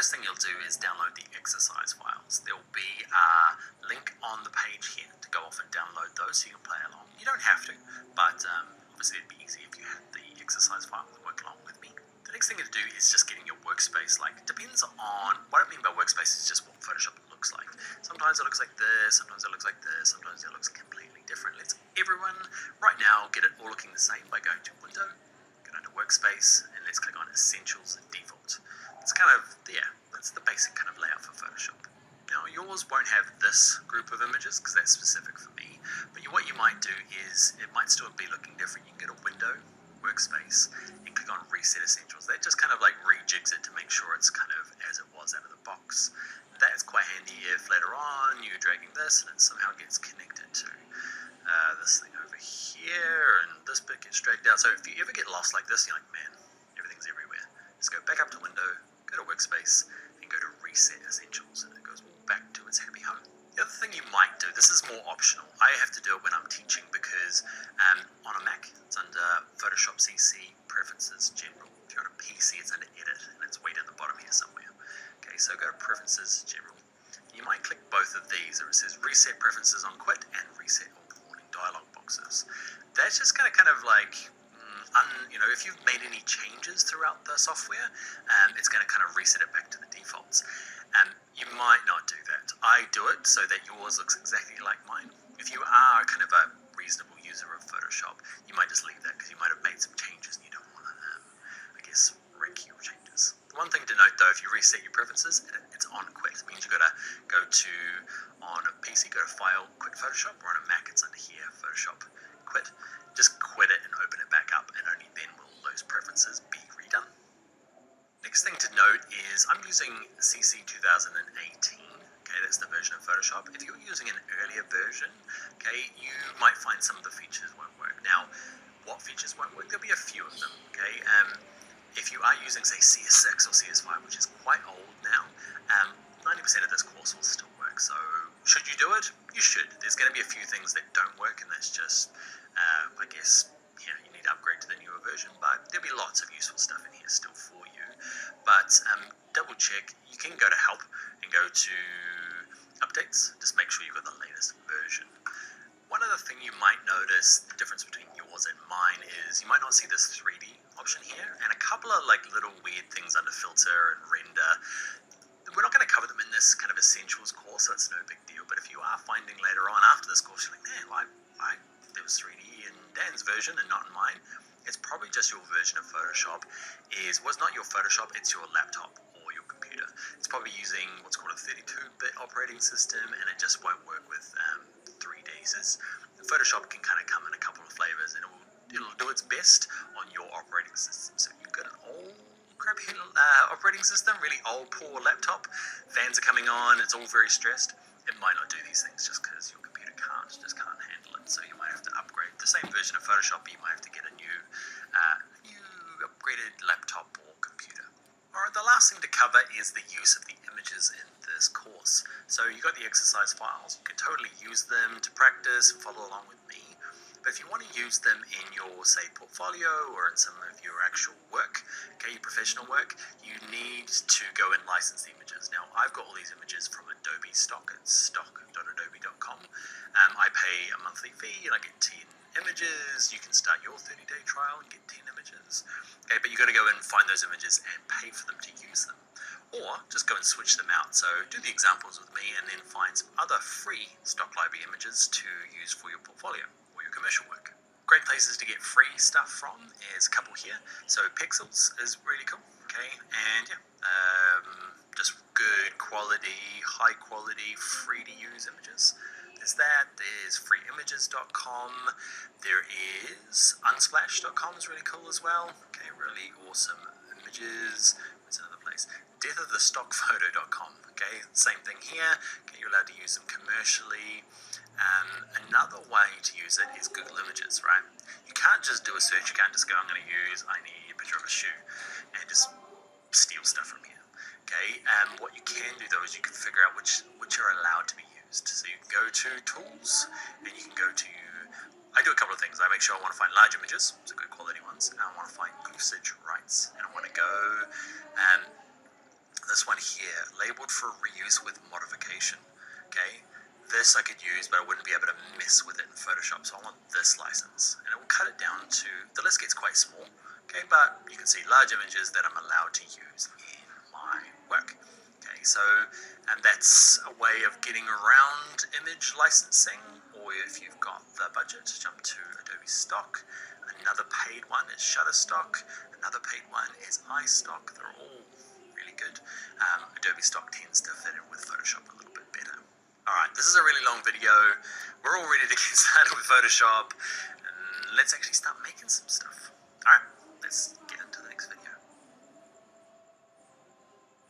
first thing you'll do is download the exercise files. There'll be a link on the page here to go off and download those so you can play along. You don't have to, but obviously it'd be easy if you had the exercise files and work along with me. The next thing to do is just getting your workspace. Like, it depends on, what I mean by workspace is just what Photoshop looks like. Sometimes it looks like this, sometimes it looks like this, sometimes it looks completely different. Let's everyone right now get it all looking the same by going to Window, get under Workspace, and let's click on Essentials and Default. It's kind of, that's the basic kind of layout for Photoshop. Now, yours won't have this group of images because that's specific for me, but what you might do is, it might still be looking different. You can go to Window, Workspace, and click on Reset Essentials. That just kind of like rejigs it to make sure it's kind of as it was out of the box. That's quite handy if later on you're dragging this and it somehow gets connected to this thing over here, and this bit gets dragged out. So if you ever get lost like this, you're like, man, everything's everywhere. Just go back up to Window, go to Workspace, and go to Reset Essentials, and it goes back to its happy home. The other thing you might do, this is more optional. I have to do it when I'm teaching because on a Mac, it's under Photoshop CC, Preferences, General. If you're on a PC, it's under Edit, and it's way down the bottom here somewhere. Okay, so go to Preferences, General. You might click both of these, or it says Reset Preferences on Quit and Reset All Warning dialog boxes. That's just going to kind of like, if you've made any changes throughout the software, it's going to kind of reset it back to the defaults. You might not do that. I do it so that yours looks exactly like mine. If you are kind of a reasonable user of Photoshop, you might just leave that because you might have made some changes and you don't want to, wreck your changes. The one thing to note though, if you reset your preferences, it's on Quit. It means you've got to go to, on a PC, go to File, Quit Photoshop, or on a Mac, it's under here, Photoshop, Quit. Just quit it and open it back up, and only then will those preferences be redone. Next thing to note is I'm using CC 2018. Okay, that's the version of Photoshop. If you're using an earlier version, okay, you might find some of the features won't work. Now, what features won't work? There'll be a few of them, okay? If you are using, say, CS6 or CS5, which is quite old now, 90% of this course will still work. So, should you do it? You should. There's going to be a few things that don't work, and that's just, you need to upgrade to the newer version, but there'll be lots of useful stuff in here still for you. But double check. You can go to Help and go to Updates. Just make sure you've got the latest version. One other thing you might notice, the difference between yours and mine, is you might not see this 3D option here, and a couple of like little weird things under Filter and Render. We're not going to cover them in this kind of Essentials course, so it's no big deal. But if you are finding later on after this course, you're like, man, there was 3D in Dan's version and not in mine, it's probably just your version of Photoshop was not your Photoshop, it's your laptop or your computer. It's probably using what's called a 32-bit operating system, and it just won't work with 3Ds. Photoshop can kind of come in a couple of flavors, and it'll do its best on your operating system. So if you've got an old crappy operating system, really old, poor laptop, fans are coming on, it's all very stressed, it might not do these things just because your computer just can't handle it. So you might have to upgrade the same version of Photoshop, but you might have to get a new upgraded laptop or computer. Alright, the last thing to cover is the use of the images in this course. So you've got the exercise files, you can totally use them to practice and follow along with me. But if you want to use them in your, say, portfolio or in some of your actual work, okay, your professional work, you need to go and license the images. Now, I've got all these images from Adobe stock. It's stock.adobe.com. I pay a monthly fee and I get 10 images. You can start your 30-day trial and get 10 images. Okay, but you've got to go and find those images and pay for them to use them. Or just go and switch them out. So do the examples with me and then find some other free stock library images to use for your portfolio or your commercial work. Great places to get free stuff from is a couple here. So Pixels is really cool, okay, and just good quality, high quality, free to use images. There's that. There's freeimages.com. There is unsplash.com is really cool as well. Okay, really awesome images. What's another place? deathofthestockphoto.com. Okay, same thing here. Okay, you're allowed to use them commercially. Another way to use it is Google Images, right? You can't just do a search. You can't just go, I need a picture of a shoe, and just steal stuff from here. Okay, what you can do though is you can figure out which are allowed to be used. So you can go to Tools, and you can go to, I do a couple of things. I make sure I want to find large images, so good quality ones, and I want to find usage rights, and I want to go, this one here, labeled for reuse with modification. Okay, this I could use, but I wouldn't be able to mess with it in Photoshop, so I want this license. And it will cut it down to, the list gets quite small, okay, but you can see large images that I'm allowed to use in my work. Okay, so, and that's a way of getting around image licensing, or if you've got the budget, jump to Adobe Stock. Another paid one is Shutterstock. Another paid one is iStock. They're all really good. Adobe Stock tends to fit in with Photoshop a little bit better. Alright, this is a really long video. We're all ready to get started with Photoshop. Let's actually start making some stuff.